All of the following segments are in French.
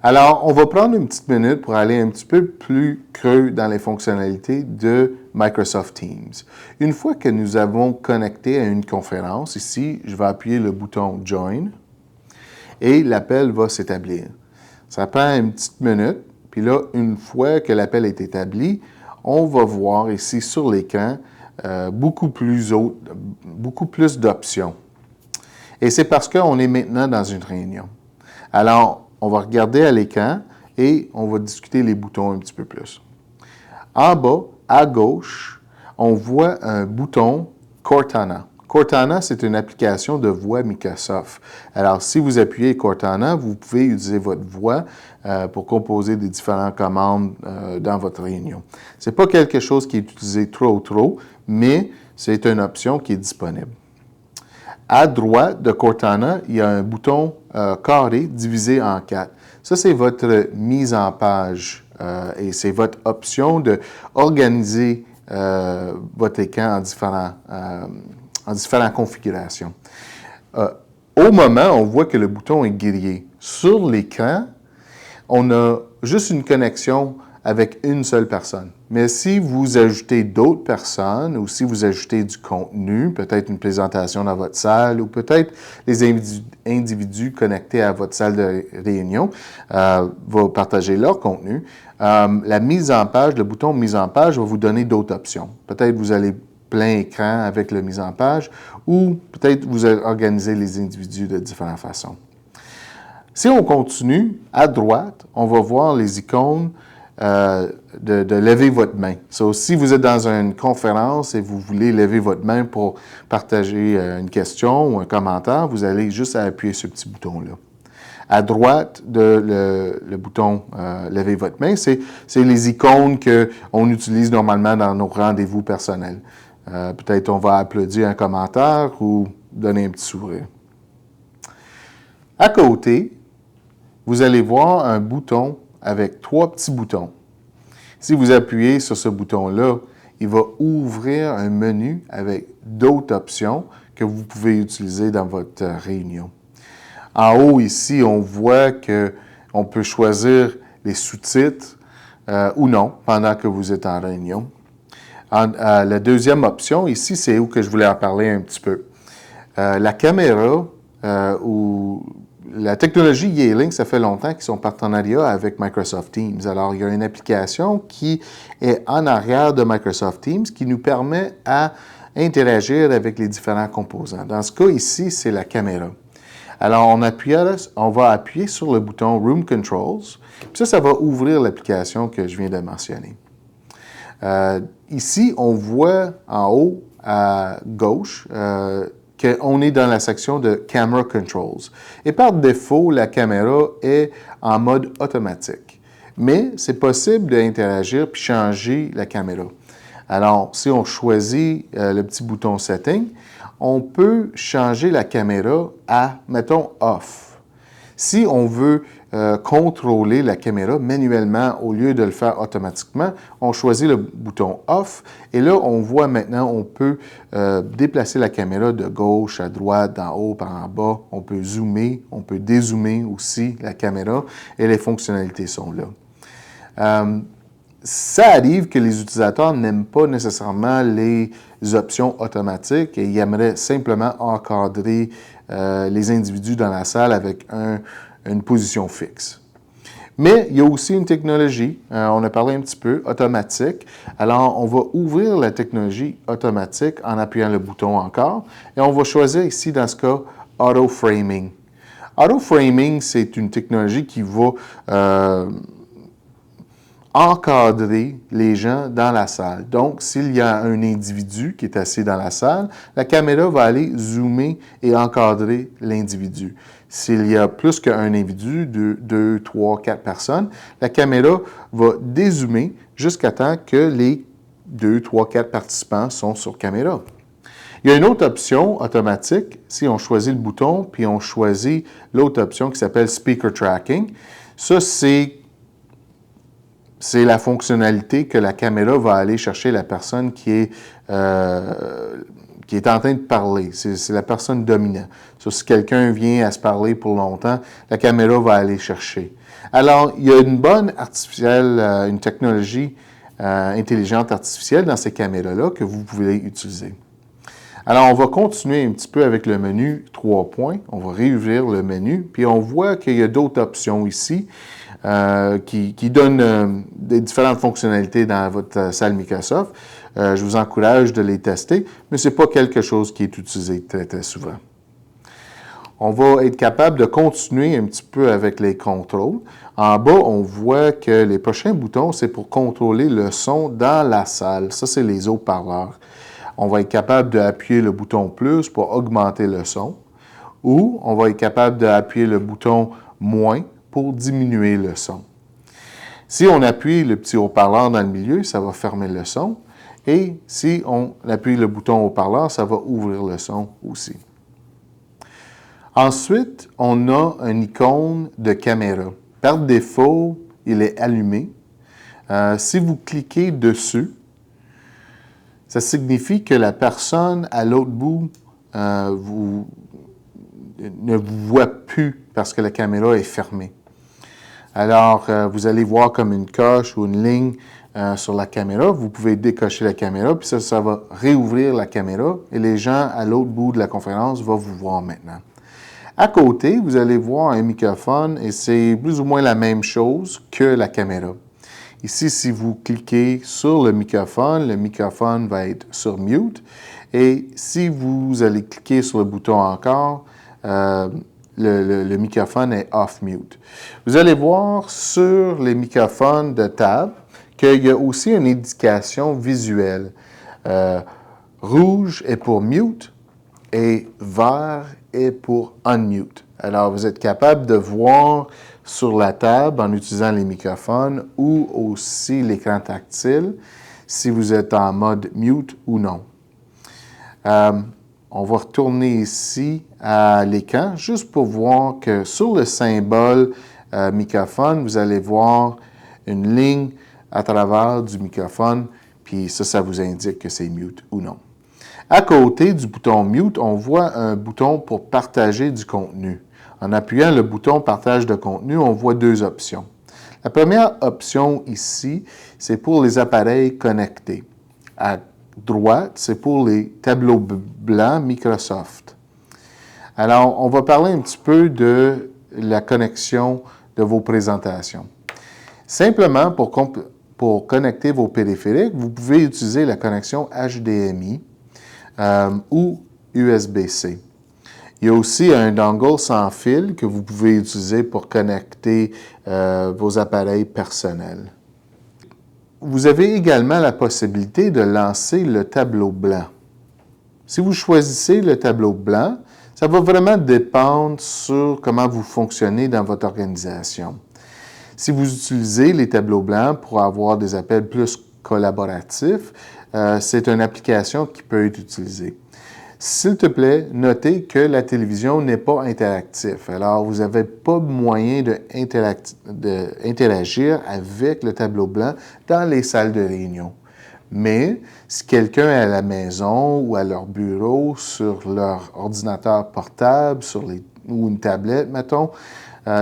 Alors, on va prendre une petite minute pour aller un petit peu plus creux dans les fonctionnalités de Microsoft Teams. Une fois que nous avons connecté à une conférence, ici, je vais appuyer le bouton « Join » et l'appel va s'établir. Ça prend une petite minute, puis là, une fois que l'appel est établi, on va voir ici sur l'écran beaucoup plus d'options. Et c'est parce qu'on est maintenant dans une réunion. Alors, on va regarder à l'écran et on va discuter les boutons un petit peu plus. En bas, à gauche, on voit un bouton Cortana. Cortana, c'est une application de voix Microsoft. Alors, si vous appuyez Cortana, vous pouvez utiliser votre voix pour composer des différentes commandes dans votre réunion. Ce n'est pas quelque chose qui est utilisé trop, mais c'est une option qui est disponible. À droite de Cortana, il y a un bouton carré divisé en 4. Ça, c'est votre mise en page et c'est votre option d'organiser votre écran en différentes configurations. Au moment, on voit que le bouton est grillé. Sur l'écran, on a juste une connexion avec une seule personne. Mais si vous ajoutez d'autres personnes ou si vous ajoutez du contenu, peut-être une présentation dans votre salle ou peut-être les individus connectés à votre salle de réunion vont partager leur contenu, la mise en page, le bouton mise en page va vous donner d'autres options. Peut-être vous allez plein écran avec la mise en page ou peut-être vous allez organiser les individus de différentes façons. Si on continue, à droite, on va voir les icônes de lever votre main. So, si vous êtes dans une conférence et vous voulez lever votre main pour partager une question ou un commentaire, vous allez juste appuyer ce petit bouton-là. À droite de le bouton lever votre main, c'est les icônes qu'on utilise normalement dans nos rendez-vous personnels. Peut-être on va applaudir un commentaire ou donner un petit sourire. À côté, vous allez voir un bouton avec 3 petits boutons. Si vous appuyez sur ce bouton-là, il va ouvrir un menu avec d'autres options que vous pouvez utiliser dans votre réunion. En haut, ici, on voit qu'on peut choisir les sous-titres ou non pendant que vous êtes en réunion. La deuxième option, ici, c'est où que je voulais en parler un petit peu. La caméra ou la technologie Yealink, ça fait longtemps qu'ils sont en partenariat avec Microsoft Teams. Alors, il y a une application qui est en arrière de Microsoft Teams qui nous permet à interagir avec les différents composants. Dans ce cas ici, c'est la caméra. Alors, on va appuyer sur le bouton Room Controls. Puis ça va ouvrir l'application que je viens de mentionner. Ici, on voit en haut à gauche qu'on est dans la section de Camera Controls. Et par défaut, la caméra est en mode automatique. Mais c'est possible d'interagir puis changer la caméra. Alors, si on choisit le petit bouton Setting, on peut changer la caméra à, mettons, Off. Si on veut contrôler la caméra manuellement au lieu de le faire automatiquement, on choisit le bouton Off et là, on voit maintenant, on peut déplacer la caméra de gauche à droite, d'en haut par en bas. On peut zoomer, on peut dézoomer aussi la caméra et les fonctionnalités sont là. Ça arrive que les utilisateurs n'aiment pas nécessairement les options automatiques et ils aimeraient simplement encadrer les individus dans la salle avec une position fixe. Mais il y a aussi une technologie, on a parlé un petit peu, automatique. Alors, on va ouvrir la technologie automatique en appuyant le bouton encore et on va choisir ici, dans ce cas, Auto Framing. Auto Framing, c'est une technologie qui va encadrer les gens dans la salle. Donc, s'il y a un individu qui est assis dans la salle, la caméra va aller zoomer et encadrer l'individu. S'il y a plus qu'un individu, 2, 3, 4 personnes, la caméra va dézoomer jusqu'à temps que les 2, 3, 4 participants sont sur caméra. Il y a une autre option automatique, si on choisit le bouton, puis on choisit l'autre option qui s'appelle Speaker Tracking. Ça, c'est la fonctionnalité que la caméra va aller chercher la personne qui qui est en train de parler. C'est la personne dominante. Si quelqu'un vient à se parler pour longtemps, la caméra va aller chercher. Alors, il y a une bonne artificielle, une technologie intelligente artificielle dans ces caméras-là que vous pouvez utiliser. Alors, on va continuer un petit peu avec le menu 3 points. On va réouvrir le menu, puis on voit qu'il y a d'autres options ici qui donnent des différentes fonctionnalités dans votre salle Microsoft. Je vous encourage de les tester, mais ce n'est pas quelque chose qui est utilisé très, très souvent. On va être capable de continuer un petit peu avec les contrôles. En bas, on voit que les prochains boutons, c'est pour contrôler le son dans la salle. Ça, c'est les haut-parleurs. On va être capable d'appuyer le bouton plus pour augmenter le son, ou on va être capable d'appuyer le bouton moins pour diminuer le son. Si on appuie le petit haut-parleur dans le milieu, ça va fermer le son. Et si on appuie le bouton haut-parleur, ça va ouvrir le son aussi. Ensuite, on a une icône de caméra. Par défaut, il est allumé. Si vous cliquez dessus, ça signifie que la personne à l'autre bout ne vous voit plus parce que la caméra est fermée. Alors, vous allez voir comme une coche ou une ligne sur la caméra. Vous pouvez décocher la caméra, puis ça va réouvrir la caméra et les gens à l'autre bout de la conférence vont vous voir maintenant. À côté, vous allez voir un microphone et c'est plus ou moins la même chose que la caméra. Ici, si vous cliquez sur le microphone va être sur mute. Et si vous allez cliquer sur le bouton encore, le microphone est off mute. Vous allez voir sur les microphones de table qu'il y a aussi une indication visuelle. Rouge est pour mute et vert est pour unmute. Alors, vous êtes capable de voir sur la table en utilisant les microphones ou aussi l'écran tactile si vous êtes en mode mute ou non. On va retourner ici à l'écran juste pour voir que sur le symbole microphone, vous allez voir une ligne à travers du microphone, puis ça vous indique que c'est mute ou non. À côté du bouton mute, on voit un bouton pour partager du contenu. En appuyant le bouton partage de contenu, on voit deux options. La première option ici, c'est pour les appareils connectés. À droite, c'est pour les tableaux blancs Microsoft. Alors, on va parler un petit peu de la connexion de vos présentations. Simplement, pour connecter vos périphériques, vous pouvez utiliser la connexion HDMI ou USB-C. Il y a aussi un dongle sans fil que vous pouvez utiliser pour connecter vos appareils personnels. Vous avez également la possibilité de lancer le tableau blanc. Si vous choisissez le tableau blanc, ça va vraiment dépendre sur comment vous fonctionnez dans votre organisation. Si vous utilisez les tableaux blancs pour avoir des appels plus collaboratifs, c'est une application qui peut être utilisée. S'il te plaît, notez que la télévision n'est pas interactive. Alors, vous n'avez pas moyen d'interagir avec le tableau blanc dans les salles de réunion. Mais si quelqu'un est à la maison ou à leur bureau, sur leur ordinateur portable ou une tablette, mettons,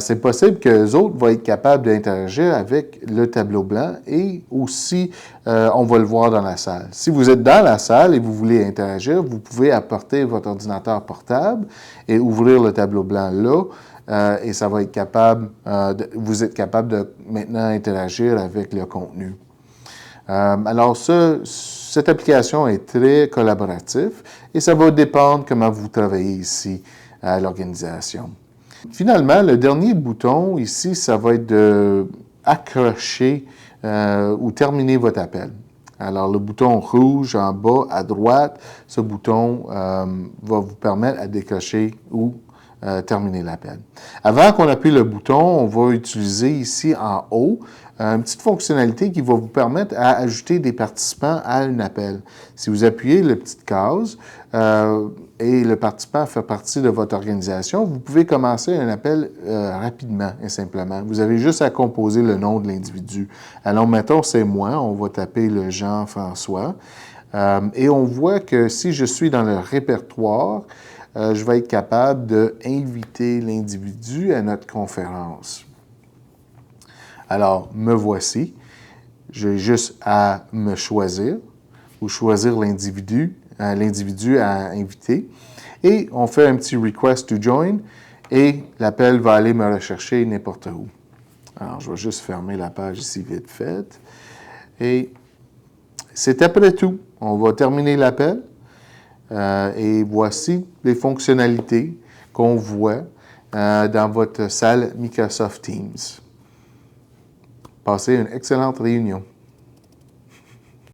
c'est possible qu'eux autres vont être capables d'interagir avec le tableau blanc et aussi, on va le voir dans la salle. Si vous êtes dans la salle et vous voulez interagir, vous pouvez apporter votre ordinateur portable et ouvrir le tableau blanc là et ça va être capable, vous êtes capable de maintenant interagir avec le contenu. Alors, cette application est très collaborative et ça va dépendre comment vous travaillez ici à l'organisation. Finalement, le dernier bouton ici, ça va être d'accrocher ou terminer votre appel. Alors, le bouton rouge en bas à droite, ce bouton va vous permettre de décrocher ou terminer l'appel. Avant qu'on appuie le bouton, on va utiliser ici en haut une petite fonctionnalité qui va vous permettre d'ajouter des participants à un appel. Si vous appuyez la petite case et le participant fait partie de votre organisation, vous pouvez commencer un appel rapidement et simplement. Vous avez juste à composer le nom de l'individu. Alors, mettons, c'est moi, on va taper le Jean-François. Et on voit que si je suis dans le répertoire, je vais être capable d'inviter l'individu à notre conférence. Alors, me voici. J'ai juste à me choisir ou choisir l'individu à inviter. Et on fait un petit request to join et l'appel va aller me rechercher n'importe où. Alors, je vais juste fermer la page ici vite fait. Et c'est après tout. On va terminer l'appel. Et voici les fonctionnalités qu'on voit dans votre salle Microsoft Teams. Passez une excellente réunion.